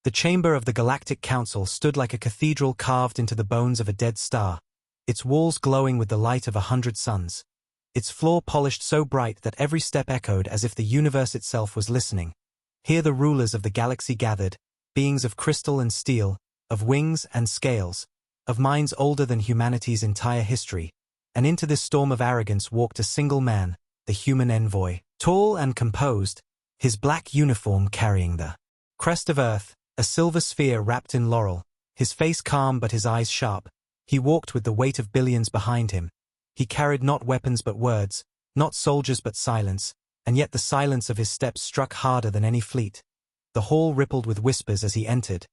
The chamber of the Galactic Council stood like a cathedral carved into the bones of a dead star, its walls glowing with the light of 100 suns. Its floor polished so bright that every step echoed as if the universe itself was listening. Here the rulers of the galaxy gathered, beings of crystal and steel, of wings and scales, of minds older than humanity's entire history, and into this storm of arrogance walked a single man, the human envoy, tall and composed, his black uniform carrying the crest of Earth, a silver sphere wrapped in laurel, his face calm but his eyes sharp. He walked with the weight of billions behind him. He carried not weapons but words, not soldiers but silence, and yet the silence of his steps struck harder than any fleet. The hall rippled with whispers as he entered.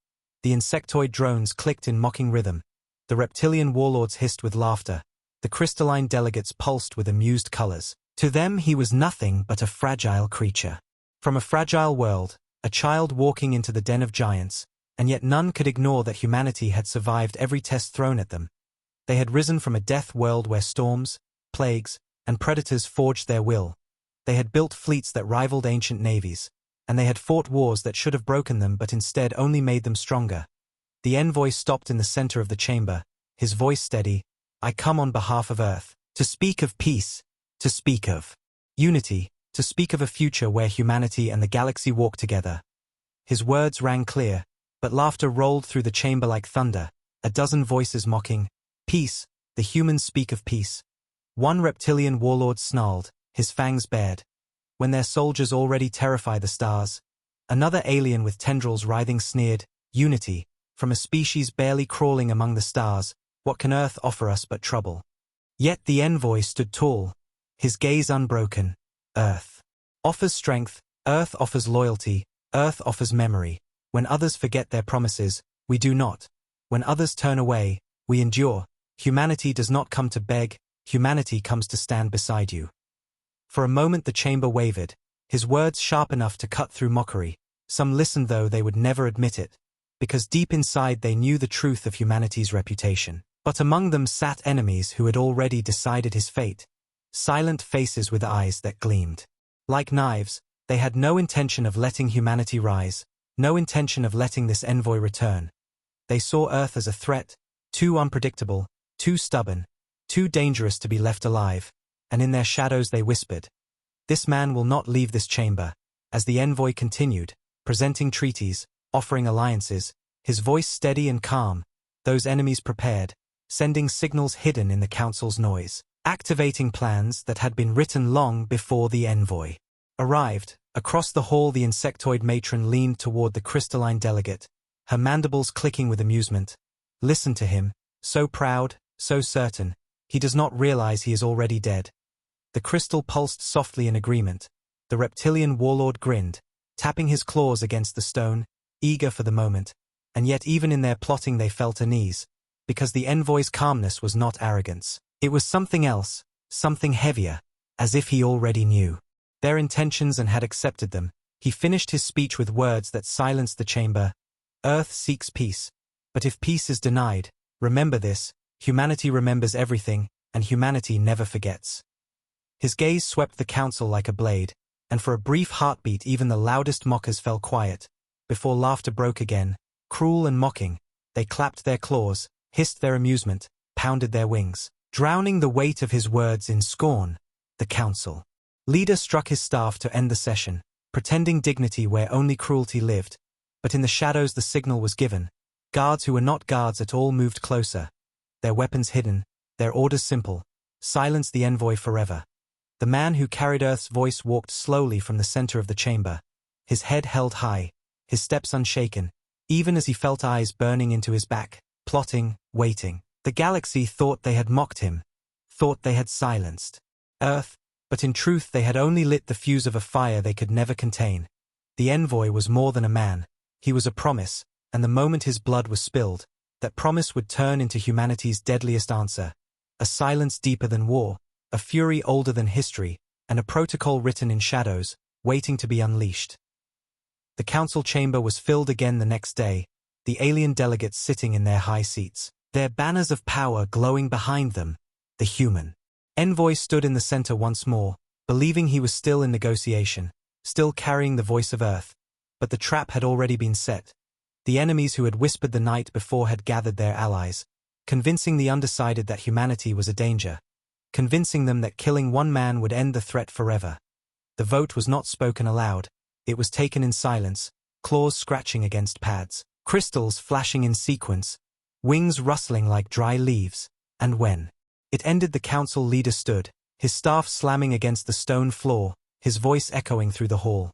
The insectoid drones clicked in mocking rhythm. The reptilian warlords hissed with laughter. The crystalline delegates pulsed with amused colors. To them he was nothing but a fragile creature. From a fragile world, a child walking into the den of giants, and yet none could ignore that humanity had survived every test thrown at them. They had risen from a death world where storms, plagues, and predators forged their will. They had built fleets that rivaled ancient navies, and they had fought wars that should have broken them but instead only made them stronger. The envoy stopped in the center of the chamber, his voice steady. I come on behalf of Earth, to speak of peace, to speak of unity, to speak of a future where humanity and the galaxy walk together. His words rang clear, but laughter rolled through the chamber like thunder, a dozen voices mocking. Peace, the humans speak of peace. One reptilian warlord snarled, his fangs bared. When their soldiers already terrify the stars. Another alien with tendrils writhing sneered, unity, from a species barely crawling among the stars, what can Earth offer us but trouble? Yet the envoy stood tall, his gaze unbroken. Earth offers strength, Earth offers loyalty, Earth offers memory. When others forget their promises, we do not. When others turn away, we endure. Humanity does not come to beg, humanity comes to stand beside you. For a moment the chamber wavered, his words sharp enough to cut through mockery. Some listened though they would never admit it, because deep inside they knew the truth of humanity's reputation. But among them sat enemies who had already decided his fate. Silent faces with eyes that gleamed. Like knives, they had no intention of letting humanity rise, no intention of letting this envoy return. They saw Earth as a threat, too unpredictable, too stubborn, too dangerous to be left alive, and in their shadows they whispered, "This man will not leave this chamber." As the envoy continued, presenting treaties, offering alliances, his voice steady and calm, those enemies prepared, sending signals hidden in the council's noise, activating plans that had been written long before the envoy arrived. Across the hall the insectoid matron leaned toward the crystalline delegate, her mandibles clicking with amusement. Listen to him, so proud, so certain, he does not realize he is already dead. The crystal pulsed softly in agreement. The reptilian warlord grinned, tapping his claws against the stone, eager for the moment, and yet even in their plotting they felt unease, because the envoy's calmness was not arrogance. It was something else, something heavier, as if he already knew their intentions and had accepted them. He finished his speech with words that silenced the chamber. Earth seeks peace, but if peace is denied, remember this, humanity remembers everything, and humanity never forgets. His gaze swept the council like a blade, and for a brief heartbeat even the loudest mockers fell quiet. Before laughter broke again, cruel and mocking, they clapped their claws, hissed their amusement, pounded their wings, drowning the weight of his words in scorn. The council leader struck his staff to end the session, pretending dignity where only cruelty lived, but in the shadows the signal was given. Guards who were not guards at all moved closer, their weapons hidden, their orders simple: silence the envoy forever. The man who carried Earth's voice walked slowly from the center of the chamber, his head held high, his steps unshaken, even as he felt eyes burning into his back, plotting, waiting. The galaxy thought they had mocked him, thought they had silenced Earth, but in truth they had only lit the fuse of a fire they could never contain. The envoy was more than a man, he was a promise, and the moment his blood was spilled, that promise would turn into humanity's deadliest answer. A silence deeper than war, a fury older than history, and a protocol written in shadows, waiting to be unleashed. The council chamber was filled again the next day, the alien delegates sitting in their high seats, their banners of power glowing behind them. The human envoy stood in the center once more, believing he was still in negotiation, still carrying the voice of Earth. But the trap had already been set. The enemies who had whispered the night before had gathered their allies, convincing the undecided that humanity was a danger, convincing them that killing one man would end the threat forever. The vote was not spoken aloud, it was taken in silence, claws scratching against pads, crystals flashing in sequence, wings rustling like dry leaves, and when it ended, the council leader stood, his staff slamming against the stone floor, his voice echoing through the hall.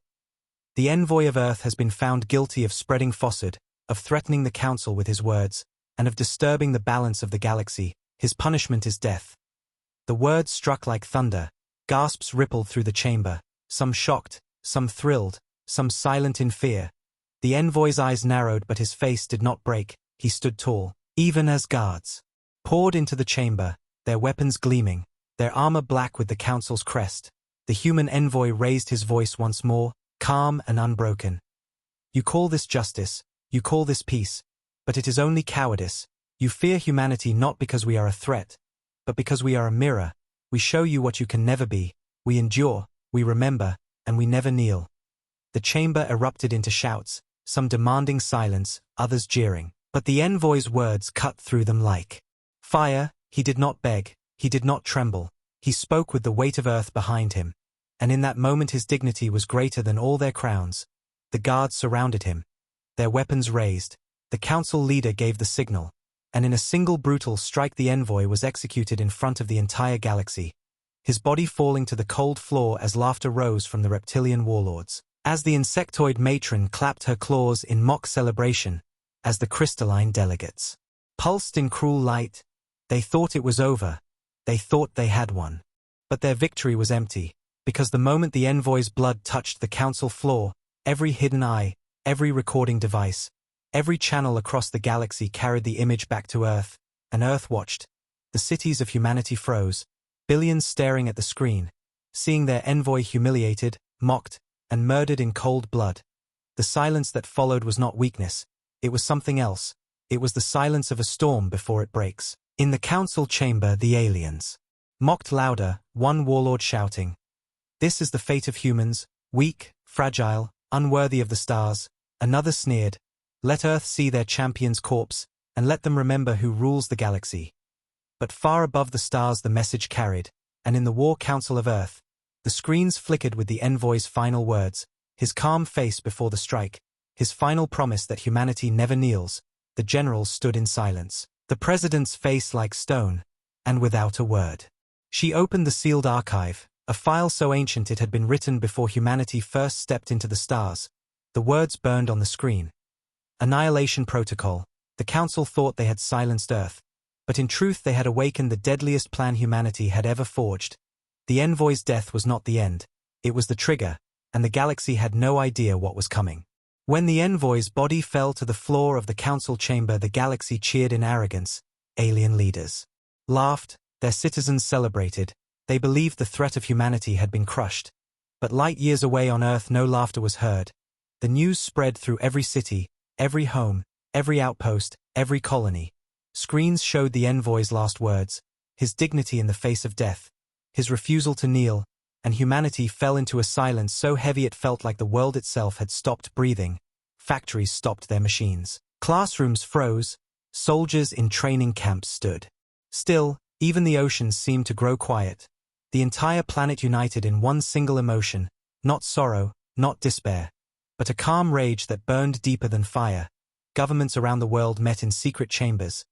The envoy of Earth has been found guilty of spreading falsehood, of threatening the council with his words, and of disturbing the balance of the galaxy. His punishment is death. The words struck like thunder, gasps rippled through the chamber, some shocked, some thrilled, some silent in fear. The envoy's eyes narrowed, but his face did not break. He stood tall, even as guards poured into the chamber, their weapons gleaming, their armor black with the council's crest. The human envoy raised his voice once more, calm and unbroken. You call this justice, you call this peace, but it is only cowardice. You fear humanity not because we are a threat, but because we are a mirror. We show you what you can never be. We endure, we remember, and we never kneel. The chamber erupted into shouts, some demanding silence, others jeering. But the envoy's words cut through them like fire. He did not beg, he did not tremble. He spoke with the weight of Earth behind him. And in that moment his dignity was greater than all their crowns. The guards surrounded him, their weapons raised. The council leader gave the signal, and in a single brutal strike the envoy was executed in front of the entire galaxy, his body falling to the cold floor as laughter rose from the reptilian warlords. As the insectoid matron clapped her claws in mock celebration, as the crystalline delegates pulsed in cruel light, they thought it was over, they thought they had won. But their victory was empty, because the moment the envoy's blood touched the council floor, every hidden eye, every recording device, every channel across the galaxy carried the image back to Earth, and Earth watched. The cities of humanity froze, billions staring at the screen, seeing their envoy humiliated, mocked, and murdered in cold blood. The silence that followed was not weakness, it was something else. It was the silence of a storm before it breaks. In the council chamber, the aliens mocked louder, one warlord shouting, "This is the fate of humans, weak, fragile, unworthy of the stars." Another sneered, "Let Earth see their champion's corpse, and let them remember who rules the galaxy." But far above the stars the message carried, and in the War Council of Earth, the screens flickered with the envoy's final words, his calm face before the strike, his final promise that humanity never kneels. The generals stood in silence, the president's face like stone, and without a word. She opened the sealed archive, a file so ancient it had been written before humanity first stepped into the stars. The words burned on the screen. Annihilation Protocol. The council thought they had silenced Earth, but in truth they had awakened the deadliest plan humanity had ever forged. The envoy's death was not the end, it was the trigger, and the galaxy had no idea what was coming. When the envoy's body fell to the floor of the council chamber, the galaxy cheered in arrogance. Alien leaders laughed, their citizens celebrated. They believed the threat of humanity had been crushed. But light years away on Earth no laughter was heard. The news spread through every city, every home, every outpost, every colony. Screens showed the envoy's last words, his dignity in the face of death, his refusal to kneel, and humanity fell into a silence so heavy it felt like the world itself had stopped breathing. Factories stopped their machines. Classrooms froze. Soldiers in training camps stood still. Even the oceans seemed to grow quiet. The entire planet united in one single emotion, not sorrow, not despair, but a calm rage that burned deeper than fire. Governments around the world met in secret chambers.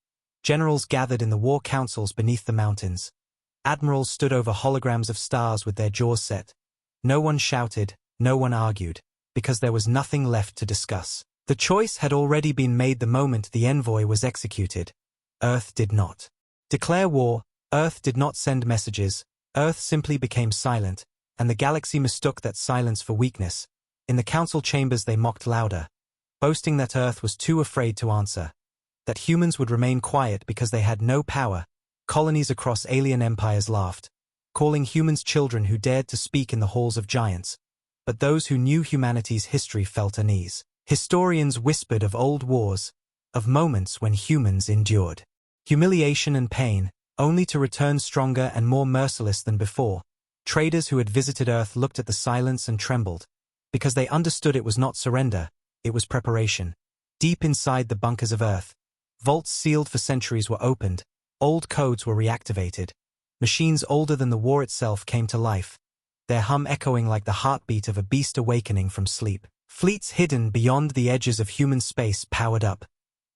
Generals gathered in the war councils beneath the mountains. Admirals stood over holograms of stars with their jaws set. No one shouted, no one argued, because there was nothing left to discuss. The choice had already been made the moment the envoy was executed. Earth did not declare war, Earth did not send messages, Earth simply became silent, and the galaxy mistook that silence for weakness. In the council chambers they mocked louder, boasting that Earth was too afraid to answer, that humans would remain quiet because they had no power. Colonies across alien empires laughed, calling humans children who dared to speak in the halls of giants. But those who knew humanity's history felt unease. Historians whispered of old wars, of moments when humans endured humiliation and pain, only to return stronger and more merciless than before. Traders who had visited Earth looked at the silence and trembled, because they understood it was not surrender, it was preparation. Deep inside the bunkers of Earth, vaults sealed for centuries were opened, old codes were reactivated. Machines older than the war itself came to life, their hum echoing like the heartbeat of a beast awakening from sleep. Fleets hidden beyond the edges of human space powered up.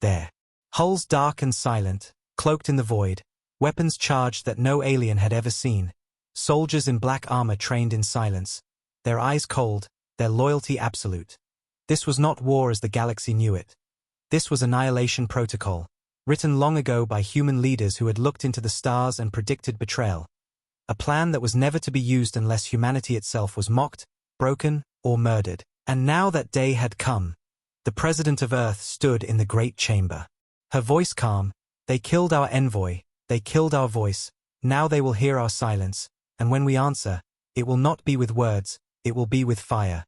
Their hulls dark and silent, cloaked in the void, weapons charged that no alien had ever seen. Soldiers in black armor trained in silence, their eyes cold, their loyalty absolute. This was not war as the galaxy knew it. This was Annihilation Protocol, written long ago by human leaders who had looked into the stars and predicted betrayal. A plan that was never to be used unless humanity itself was mocked, broken, or murdered. And now that day had come. The President of Earth stood in the Great Chamber. Her voice calm, "They killed our envoy, they killed our voice, now they will hear our silence, and when we answer, it will not be with words, it will be with fire."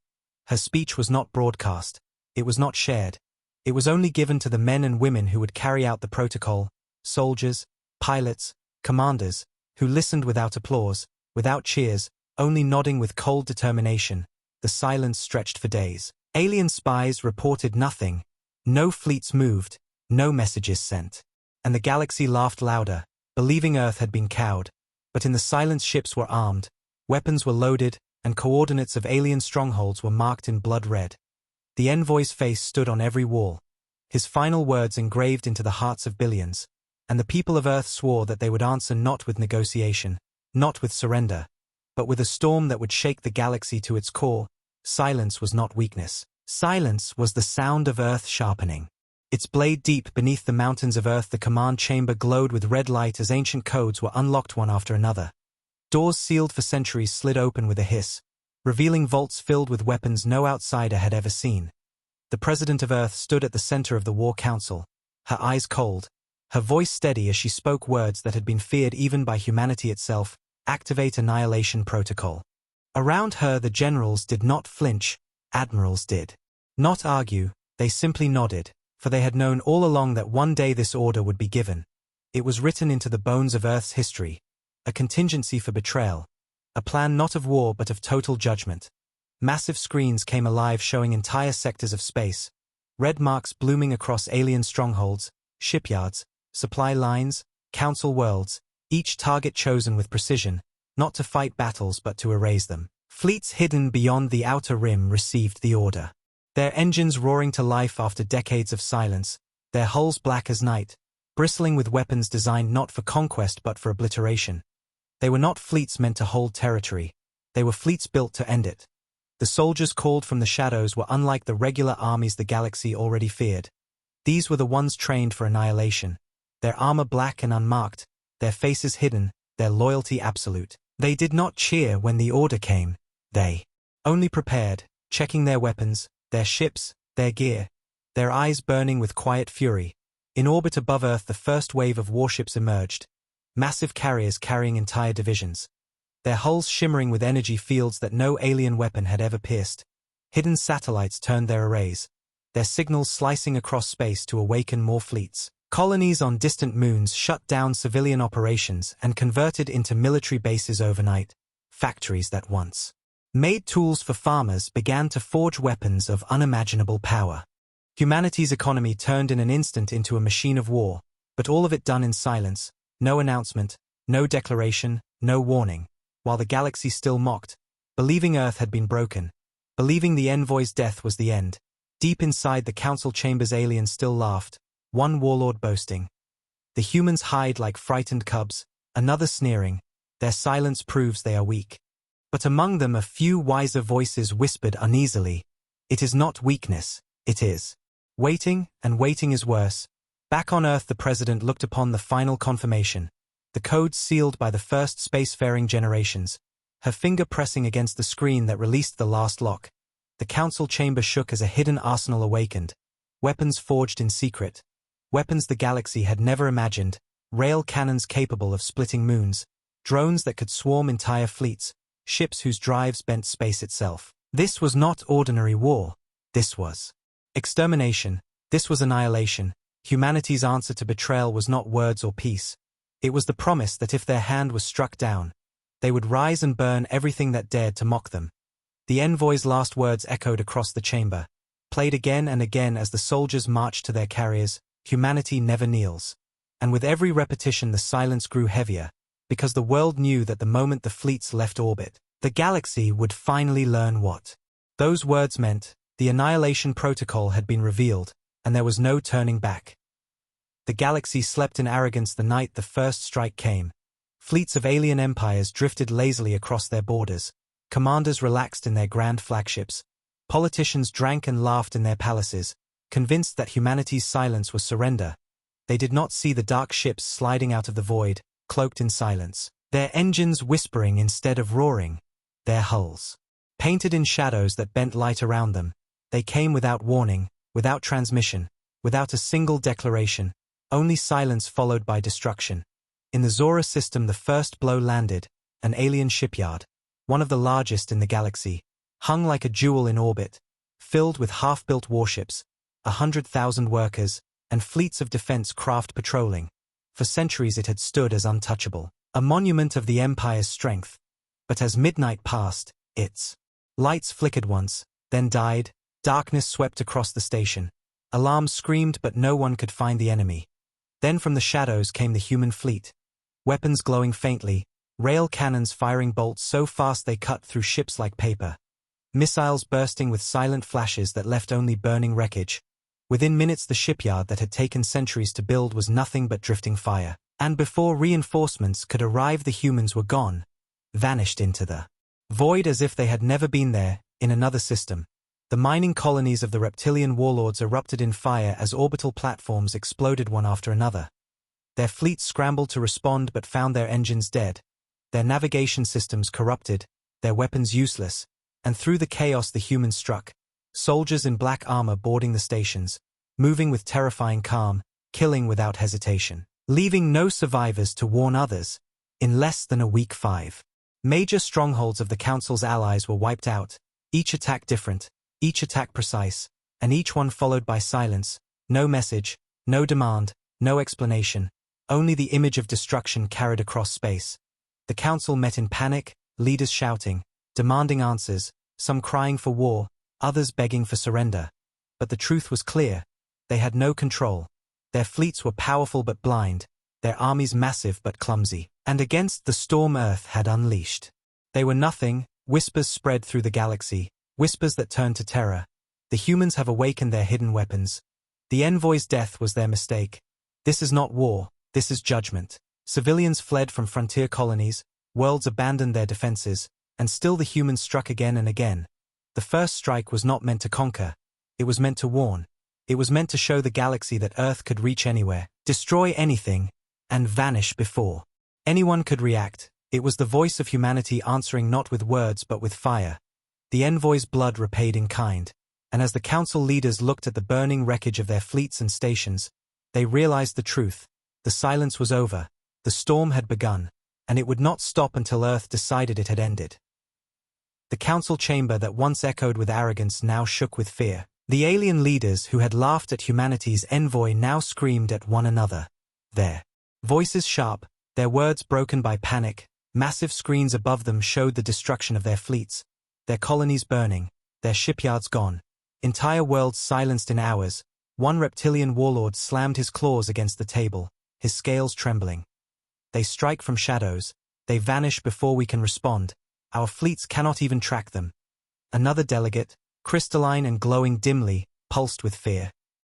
Her speech was not broadcast, it was not shared. It was only given to the men and women who would carry out the protocol, soldiers, pilots, commanders, who listened without applause, without cheers, only nodding with cold determination. The silence stretched for days. Alien spies reported nothing. No fleets moved, no messages sent. And the galaxy laughed louder, believing Earth had been cowed. But in the silence ships were armed, weapons were loaded, and coordinates of alien strongholds were marked in blood red. The Envoy's face stood on every wall, his final words engraved into the hearts of billions. And the people of Earth swore that they would answer not with negotiation, not with surrender, but with a storm that would shake the galaxy to its core. Silence was not weakness. Silence was the sound of Earth sharpening. Its blade deep beneath the mountains of Earth, the command chamber glowed with red light as ancient codes were unlocked one after another. Doors sealed for centuries slid open with a hiss, revealing vaults filled with weapons no outsider had ever seen. The President of Earth stood at the center of the War Council, her eyes cold, her voice steady as she spoke words that had been feared even by humanity itself: "Activate Annihilation Protocol." Around her the generals did not flinch, admirals did. Not argue, they simply nodded, for they had known all along that one day this order would be given. It was written into the bones of Earth's history, a contingency for betrayal, a plan not of war but of total judgment. Massive screens came alive showing entire sectors of space, red marks blooming across alien strongholds, shipyards, supply lines, council worlds, each target chosen with precision, not to fight battles but to erase them. Fleets hidden beyond the outer rim received the order. Their engines roaring to life after decades of silence, their hulls black as night, bristling with weapons designed not for conquest but for obliteration. They were not fleets meant to hold territory, they were fleets built to end it. The soldiers called from the shadows were unlike the regular armies the galaxy already feared. These were the ones trained for annihilation, their armor black and unmarked, their faces hidden, their loyalty absolute. They did not cheer when the order came, they only prepared, checking their weapons, their ships, their gear, their eyes burning with quiet fury. In orbit above Earth the first wave of warships emerged, massive carriers carrying entire divisions. Their hulls shimmering with energy fields that no alien weapon had ever pierced. Hidden satellites turned their arrays, their signals slicing across space to awaken more fleets. Colonies on distant moons shut down civilian operations and converted into military bases overnight. Factories that once made tools for farmers began to forge weapons of unimaginable power. Humanity's economy turned in an instant into a machine of war, but all of it done in silence, no announcement, no declaration, no warning, while the galaxy still mocked, believing Earth had been broken, believing the Envoy's death was the end. Deep inside the council chambers aliens still laughed, one warlord boasting. The humans hide like frightened cubs, another sneering, their silence proves they are weak. But among them a few wiser voices whispered uneasily, "It is not weakness, it is waiting, and waiting is worse." Back on Earth the President looked upon the final confirmation, the codes sealed by the first spacefaring generations, her finger pressing against the screen that released the last lock. The council chamber shook as a hidden arsenal awakened, weapons forged in secret, weapons the galaxy had never imagined, rail cannons capable of splitting moons, drones that could swarm entire fleets, ships whose drives bent space itself. This was not ordinary war. This was extermination. This was annihilation. Humanity's answer to betrayal was not words or peace. It was the promise that if their hand was struck down, they would rise and burn everything that dared to mock them. The Envoy's last words echoed across the chamber. played again and again as the soldiers marched to their carriers. Humanity never kneels. And with every repetition the silence grew heavier, because the world knew that the moment the fleets left orbit, the galaxy would finally learn what those words meant. The Annihilation Protocol had been revealed, and there was no turning back. The galaxy slept in arrogance the night the first strike came. Fleets of alien empires drifted lazily across their borders. Commanders relaxed in their grand flagships. Politicians drank and laughed in their palaces, convinced that humanity's silence was surrender. They did not see the dark ships sliding out of the void, cloaked in silence, their engines whispering instead of roaring, their hulls painted in shadows that bent light around them. They came without warning, without transmission, without a single declaration, only silence followed by destruction. In the Zora system the first blow landed, an alien shipyard, one of the largest in the galaxy, hung like a jewel in orbit, filled with half-built warships, 100,000 workers, and fleets of defense craft patrolling. For centuries it had stood as untouchable, a monument of the Empire's strength. But as midnight passed, its lights flickered once, then died. Darkness swept across the station. Alarms screamed but no one could find the enemy. Then from the shadows came the human fleet. Weapons glowing faintly, rail cannons firing bolts so fast they cut through ships like paper. Missiles bursting with silent flashes that left only burning wreckage. Within minutes the shipyard that had taken centuries to build was nothing but drifting fire. And before reinforcements could arrive the humans were gone, vanished into the void as if they had never been there. In another system, the mining colonies of the reptilian warlords erupted in fire as orbital platforms exploded one after another. Their fleets scrambled to respond but found their engines dead, their navigation systems corrupted, their weapons useless, and through the chaos the humans struck. Soldiers in black armor boarding the stations, moving with terrifying calm, killing without hesitation, leaving no survivors to warn others. In less than a week 5 major strongholds of the Council's allies were wiped out, each attack different, each attack precise, and each one followed by silence. No message, no demand, no explanation, only the image of destruction carried across space. The Council met in panic, leaders shouting, demanding answers, some crying for war, others begging for surrender. But the truth was clear. They had no control. Their fleets were powerful but blind, their armies massive but clumsy, and against the storm Earth had unleashed, they were nothing. Whispers spread through the galaxy, whispers that turned to terror. The humans have awakened their hidden weapons. The Envoy's death was their mistake. This is not war, this is judgment. Civilians fled from frontier colonies, worlds abandoned their defenses, and still the humans struck again and again. The first strike was not meant to conquer. It was meant to warn. It was meant to show the galaxy that Earth could reach anywhere, destroy anything, and vanish before anyone could react. It was the voice of humanity answering not with words but with fire. The Envoy's blood repaid in kind, and as the Council leaders looked at the burning wreckage of their fleets and stations, they realized the truth. The silence was over, the storm had begun, and it would not stop until Earth decided it had ended. The Council chamber that once echoed with arrogance now shook with fear. The alien leaders who had laughed at humanity's Envoy now screamed at one another. Their voices sharp, their words broken by panic. Massive screens above them showed the destruction of their fleets, their colonies burning, their shipyards gone, entire worlds silenced in hours. One reptilian warlord slammed his claws against the table, his scales trembling. They strike from shadows, they vanish before we can respond. Our fleets cannot even track them. Another delegate, crystalline and glowing dimly, pulsed with fear.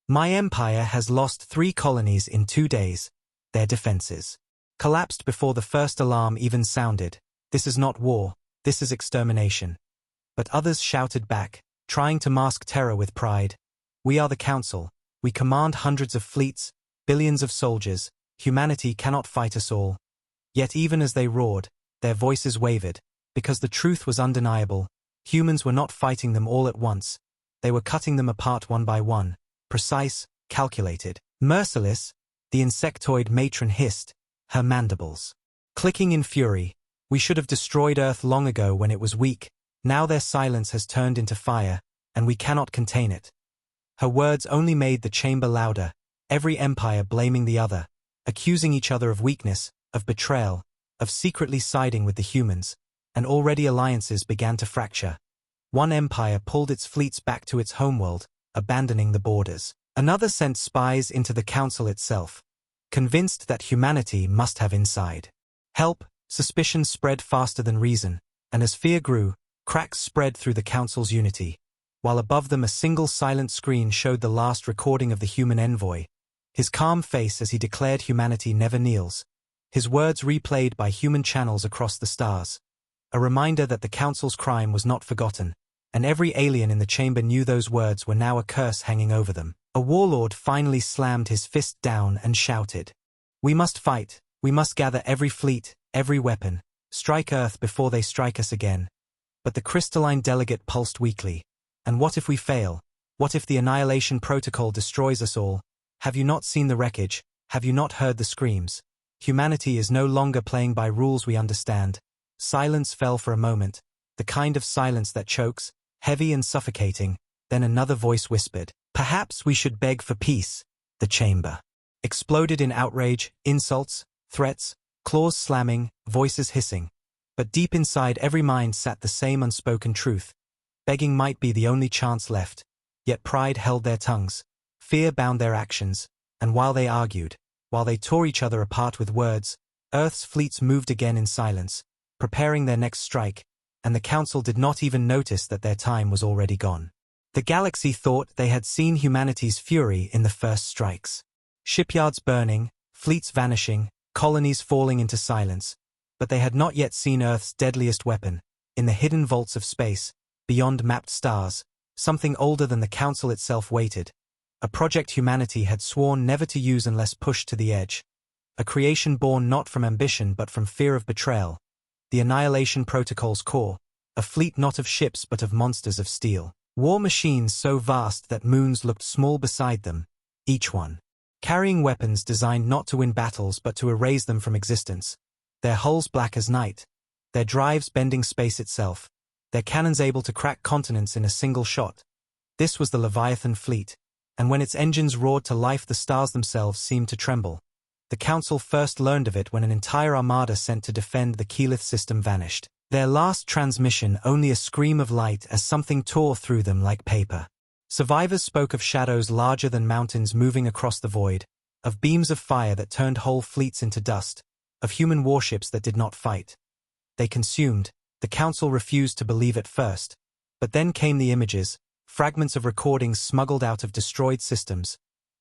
My empire has lost 3 colonies in 2 days. Their defenses collapsed before the first alarm even sounded. This is not war, this is extermination. But others shouted back, trying to mask terror with pride. We are the Council. We command hundreds of fleets, billions of soldiers. Humanity cannot fight us all. Yet even as they roared, their voices wavered, because the truth was undeniable. Humans were not fighting them all at once. They were cutting them apart one by one, precise, calculated, merciless. The insectoid matron hissed, her mandibles clicking in fury. We should have destroyed Earth long ago when it was weak. Now their silence has turned into fire, and we cannot contain it. Her words only made the chamber louder, every empire blaming the other, accusing each other of weakness, of betrayal, of secretly siding with the humans, and already alliances began to fracture. One empire pulled its fleets back to its homeworld, abandoning the borders. Another sent spies into the council itself, convinced that humanity must have inside help. Suspicion spread faster than reason, and as fear grew, cracks spread through the council's unity. While above them a single silent screen showed the last recording of the human envoy, his calm face as he declared humanity never kneels, his words replayed by human channels across the stars. A reminder that the council's crime was not forgotten, and every alien in the chamber knew those words were now a curse hanging over them. A warlord finally slammed his fist down and shouted, "We must fight, we must gather every fleet, every weapon, strike Earth before they strike us again." But the crystalline delegate pulsed weakly. "And what if we fail? What if the Annihilation Protocol destroys us all? Have you not seen the wreckage? Have you not heard the screams? Humanity is no longer playing by rules we understand." Silence fell for a moment, the kind of silence that chokes, heavy and suffocating. Then another voice whispered, "Perhaps we should beg for peace." The chamber exploded in outrage, insults, threats, claws slamming, voices hissing. But deep inside every mind sat the same unspoken truth. Begging might be the only chance left, yet pride held their tongues, fear bound their actions, and while they argued, while they tore each other apart with words, Earth's fleets moved again in silence, preparing their next strike, and the Council did not even notice that their time was already gone. The galaxy thought they had seen humanity's fury in the first strikes. Shipyards burning, fleets vanishing, colonies falling into silence, but they had not yet seen Earth's deadliest weapon. In the hidden vaults of space, beyond mapped stars, something older than the Council itself waited. A project humanity had sworn never to use unless pushed to the edge. A creation born not from ambition but from fear of betrayal. The Annihilation Protocol's core, a fleet not of ships but of monsters of steel. War machines so vast that moons looked small beside them, each one carrying weapons designed not to win battles but to erase them from existence. Their hulls black as night, their drives bending space itself, their cannons able to crack continents in a single shot. This was the Leviathan fleet, and when its engines roared to life the stars themselves seemed to tremble. The Council first learned of it when an entire armada sent to defend the Keyleth system vanished. Their last transmission only a scream of light as something tore through them like paper. Survivors spoke of shadows larger than mountains moving across the void, of beams of fire that turned whole fleets into dust, of human warships that did not fight. They consumed. The Council refused to believe at first. But then came the images, fragments of recordings smuggled out of destroyed systems.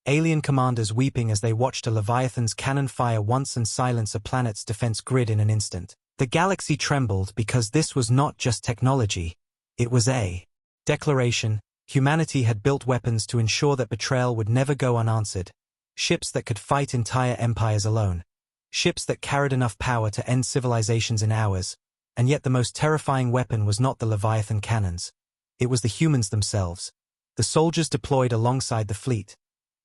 Alien commanders weeping as they watched a Leviathan's cannon fire once and silence a planet's defense grid in an instant. The galaxy trembled because this was not just technology. It was a declaration. Humanity had built weapons to ensure that betrayal would never go unanswered. Ships that could fight entire empires alone. Ships that carried enough power to end civilizations in hours. And yet the most terrifying weapon was not the Leviathan cannons. It was the humans themselves. The soldiers deployed alongside the fleet.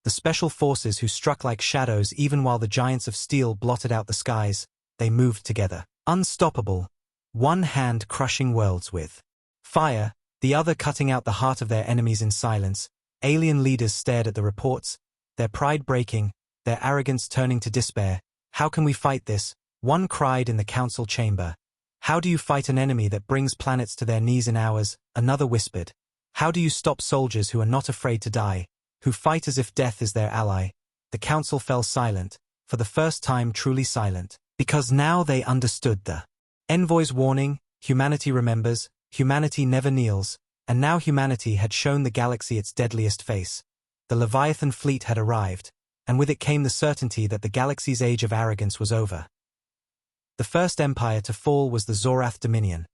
The special forces who struck like shadows even while the giants of steel blotted out the skies. They moved together. Unstoppable. One hand crushing worlds with fire, the other cutting out the heart of their enemies in silence. Alien leaders stared at the reports, their pride breaking, their arrogance turning to despair. "How can we fight this?" one cried in the council chamber. "How do you fight an enemy that brings planets to their knees in hours?" another whispered. "How do you stop soldiers who are not afraid to die, who fight as if death is their ally?" The council fell silent, for the first time truly silent, because now they understood the Envoy's warning. Humanity remembers, humanity never kneels, and now humanity had shown the galaxy its deadliest face. The Leviathan fleet had arrived, and with it came the certainty that the galaxy's age of arrogance was over. The first empire to fall was the Zorath Dominion,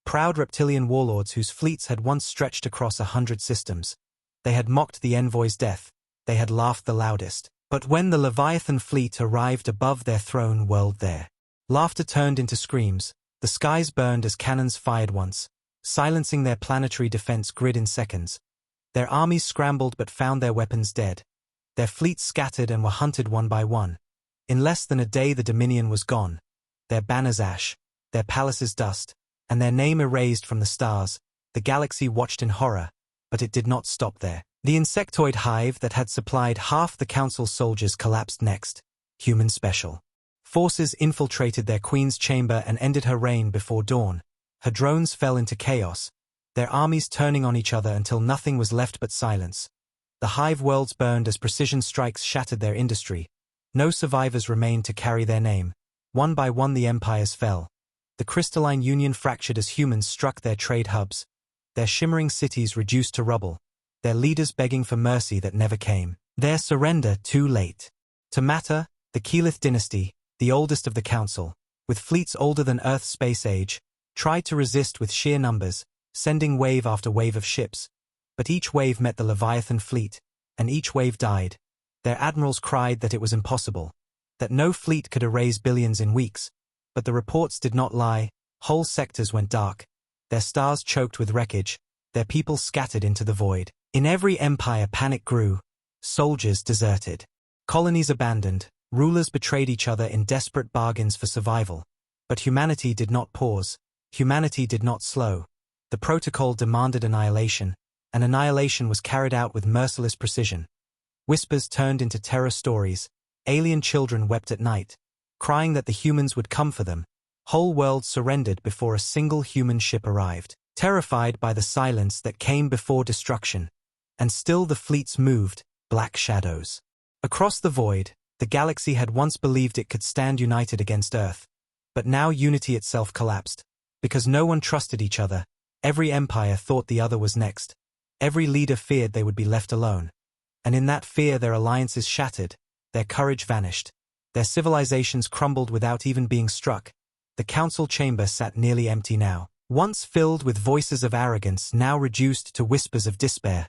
proud reptilian warlords whose fleets had once stretched across 100 systems. They had mocked the Envoy's death, they had laughed the loudest. But when the Leviathan fleet arrived above their throne world, their laughter turned into screams. The skies burned as cannons fired once, silencing their planetary defense grid in seconds. Their armies scrambled but found their weapons dead. Their fleets scattered and were hunted one by one. In less than a day the Dominion was gone, their banners ash, their palaces dust, and their name erased from the stars. The galaxy watched in horror, but it did not stop there. The insectoid hive that had supplied half the council's soldiers collapsed next. Human special forces infiltrated their queen's chamber and ended her reign before dawn. Her drones fell into chaos, their armies turning on each other until nothing was left but silence. The hive worlds burned as precision strikes shattered their industry. No survivors remained to carry their name. One by one the empires fell. The crystalline union fractured as humans struck their trade hubs. Their shimmering cities reduced to rubble. Their leaders begging for mercy that never came. Their surrender too late. To matter, the Keyleth dynasty, the oldest of the council, with fleets older than Earth's space age, tried to resist with sheer numbers, sending wave after wave of ships. But each wave met the Leviathan fleet, and each wave died. Their admirals cried that it was impossible, that no fleet could erase billions in weeks. But the reports did not lie. Whole sectors went dark. Their stars choked with wreckage. Their people scattered into the void. In every empire panic grew. Soldiers deserted. Colonies abandoned. Rulers betrayed each other in desperate bargains for survival. But humanity did not pause. Humanity did not slow. The protocol demanded annihilation, and annihilation was carried out with merciless precision. Whispers turned into terror stories. Alien children wept at night, crying that the humans would come for them. Whole worlds surrendered before a single human ship arrived, terrified by the silence that came before destruction. And still the fleets moved, black shadows. Across the void, the galaxy had once believed it could stand united against Earth. But now unity itself collapsed. Because no one trusted each other, every empire thought the other was next. Every leader feared they would be left alone. And in that fear their alliances shattered, their courage vanished. Their civilizations crumbled without even being struck. The council chamber sat nearly empty now. Once filled with voices of arrogance, now reduced to whispers of despair.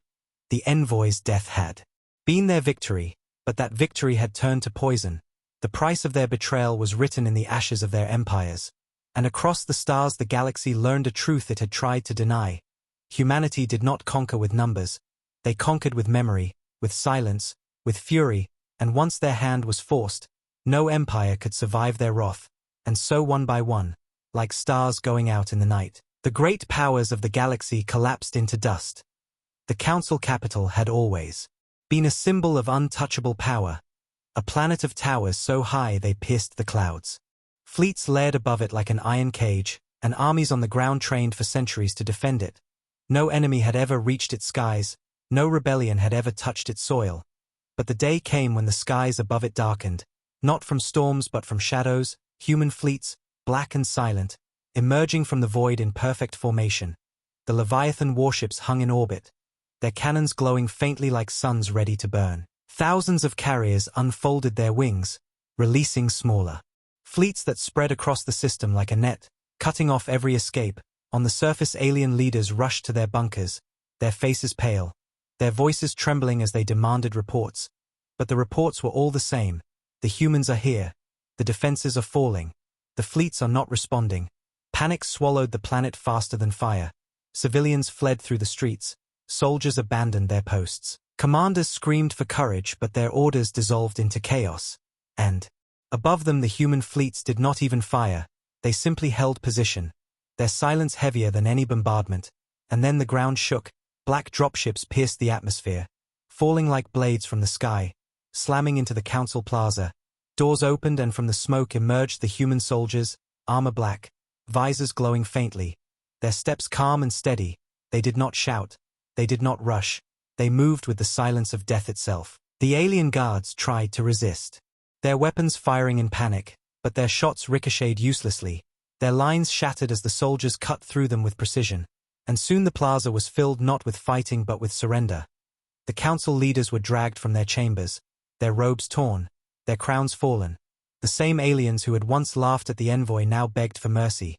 The Envoy's death had been their victory, but that victory had turned to poison. The price of their betrayal was written in the ashes of their empires. And across the stars the galaxy learned a truth it had tried to deny. Humanity did not conquer with numbers. They conquered with memory, with silence, with fury, and once their hand was forced, no empire could survive their wrath. And so one by one, like stars going out in the night, the great powers of the galaxy collapsed into dust. The council capital had always been a symbol of untouchable power, a planet of towers so high they pierced the clouds. Fleets layered above it like an iron cage, and armies on the ground trained for centuries to defend it. No enemy had ever reached its skies, no rebellion had ever touched its soil. But the day came when the skies above it darkened, not from storms but from shadows, human fleets, black and silent, emerging from the void in perfect formation. The Leviathan warships hung in orbit, their cannons glowing faintly like suns ready to burn. Thousands of carriers unfolded their wings, releasing smaller fleets that spread across the system like a net, cutting off every escape. On the surface alien leaders rushed to their bunkers, their faces pale, their voices trembling as they demanded reports. But the reports were all the same. The humans are here. The defenses are falling. The fleets are not responding. Panic swallowed the planet faster than fire. Civilians fled through the streets. Soldiers abandoned their posts. Commanders screamed for courage, but their orders dissolved into chaos. And above them the human fleets did not even fire. They simply held position, their silence heavier than any bombardment. And then the ground shook. Black dropships pierced the atmosphere, falling like blades from the sky, slamming into the council plaza. Doors opened and from the smoke emerged the human soldiers, armor black, visors glowing faintly. Their steps calm and steady. They did not shout. They did not rush. They moved with the silence of death itself. The alien guards tried to resist, their weapons firing in panic, but their shots ricocheted uselessly. Their lines shattered as the soldiers cut through them with precision. And soon the plaza was filled not with fighting but with surrender. The council leaders were dragged from their chambers, their robes torn, their crowns fallen. The same aliens who had once laughed at the Envoy now begged for mercy.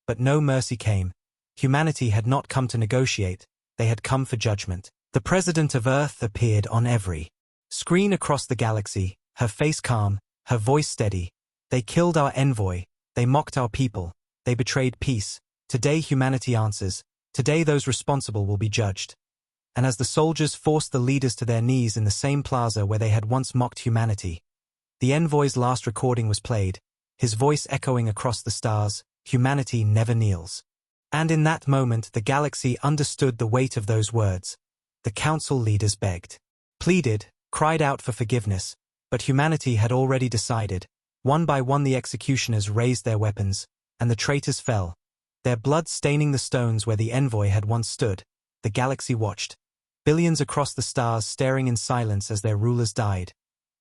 But no mercy came. Humanity had not come to negotiate, they had come for judgment. The President of Earth appeared on every screen across the galaxy, her face calm, her voice steady. They killed our Envoy, they mocked our people, they betrayed peace. Today humanity answers. Today those responsible will be judged. And as the soldiers forced the leaders to their knees in the same plaza where they had once mocked humanity, the Envoy's last recording was played, his voice echoing across the stars, humanity never kneels. And in that moment the galaxy understood the weight of those words. The council leaders begged, pleaded, cried out for forgiveness, but humanity had already decided. One by one the executioners raised their weapons, and the traitors fell. Their blood staining the stones where the Envoy had once stood. The galaxy watched. billions across the stars staring in silence as their rulers died.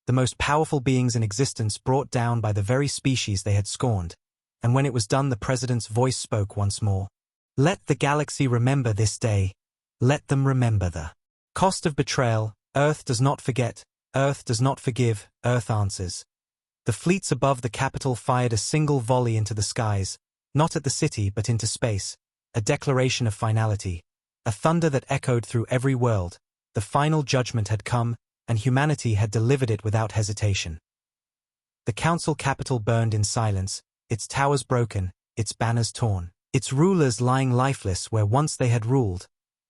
The most powerful beings in existence brought down by the very species they had scorned. And when it was done, the president's voice spoke once more. Let the galaxy remember this day. Let them remember the cost of betrayal. Earth does not forget. Earth does not forgive. Earth answers. The fleets above the capital fired a single volley into the skies, not at the city but into space, a declaration of finality, a thunder that echoed through every world. The final judgment had come, and humanity had delivered it without hesitation. The council capital burned in silence, its towers broken, its banners torn, its rulers lying lifeless where once they had ruled.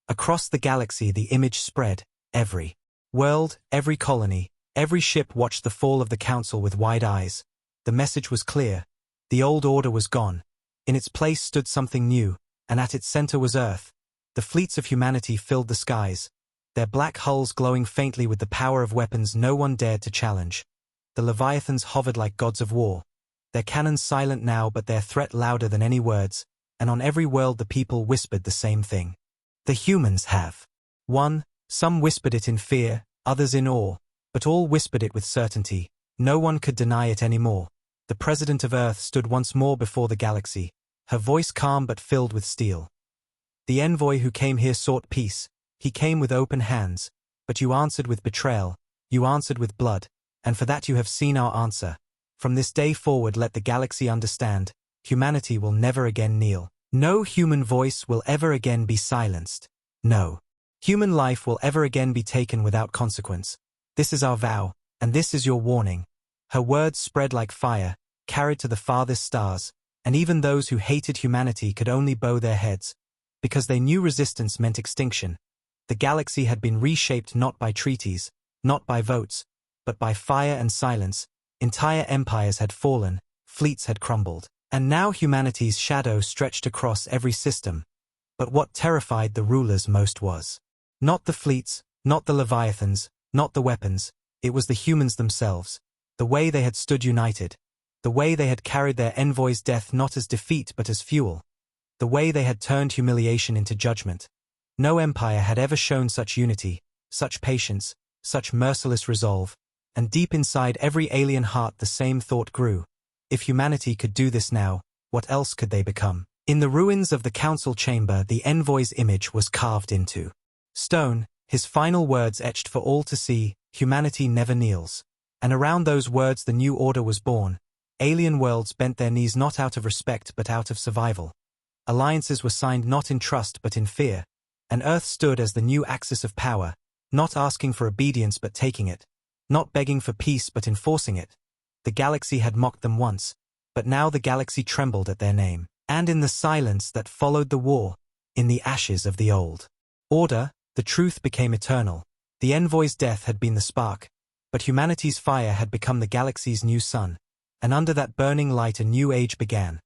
Across the galaxy the image spread, every world, every colony, every ship watched the fall of the council with wide eyes. The message was clear. The old order was gone. In its place stood something new, and at its center was Earth. The fleets of humanity filled the skies, their black hulls glowing faintly with the power of weapons no one dared to challenge. The Leviathans hovered like gods of war, their cannons silent now but their threat louder than any words, and on every world the people whispered the same thing. The humans have won. Some whispered it in fear, others in awe, but all whispered it with certainty. No one could deny it anymore. The President of Earth stood once more before the galaxy, her voice calm but filled with steel. The envoy who came here sought peace. He came with open hands, but you answered with betrayal, you answered with blood, and for that you have seen our answer. From this day forward let the galaxy understand, humanity will never again kneel. No human voice will ever again be silenced. No human life will ever again be taken without consequence. This is our vow, and this is your warning. Her words spread like fire, carried to the farthest stars, and even those who hated humanity could only bow their heads, because they knew resistance meant extinction. The galaxy had been reshaped not by treaties, not by votes, but by fire and silence. Entire empires had fallen, fleets had crumbled, and now humanity's shadow stretched across every system. But what terrified the rulers most was not the fleets, not the Leviathans, not the weapons, it was the humans themselves, the way they had stood united, the way they had carried their envoy's death not as defeat but as fuel, the way they had turned humiliation into judgment. No empire had ever shown such unity, such patience, such merciless resolve, and deep inside every alien heart the same thought grew. If humanity could do this now, what else could they become? In the ruins of the council chamber the envoy's image was carved into stone, his final words etched for all to see, humanity never kneels. And around those words the new order was born. Alien worlds bent their knees not out of respect but out of survival. Alliances were signed not in trust but in fear. And Earth stood as the new axis of power, not asking for obedience but taking it, not begging for peace but enforcing it. The galaxy had mocked them once, but now the galaxy trembled at their name. And in the silence that followed the war, in the ashes of the old order, the truth became eternal. The envoy's death had been the spark, but humanity's fire had become the galaxy's new sun, and under that burning light a new age began.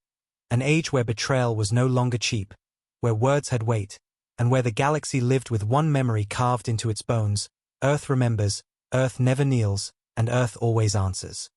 An age where betrayal was no longer cheap, where words had weight, and where the galaxy lived with one memory carved into its bones: Earth remembers, Earth never kneels, and Earth always answers.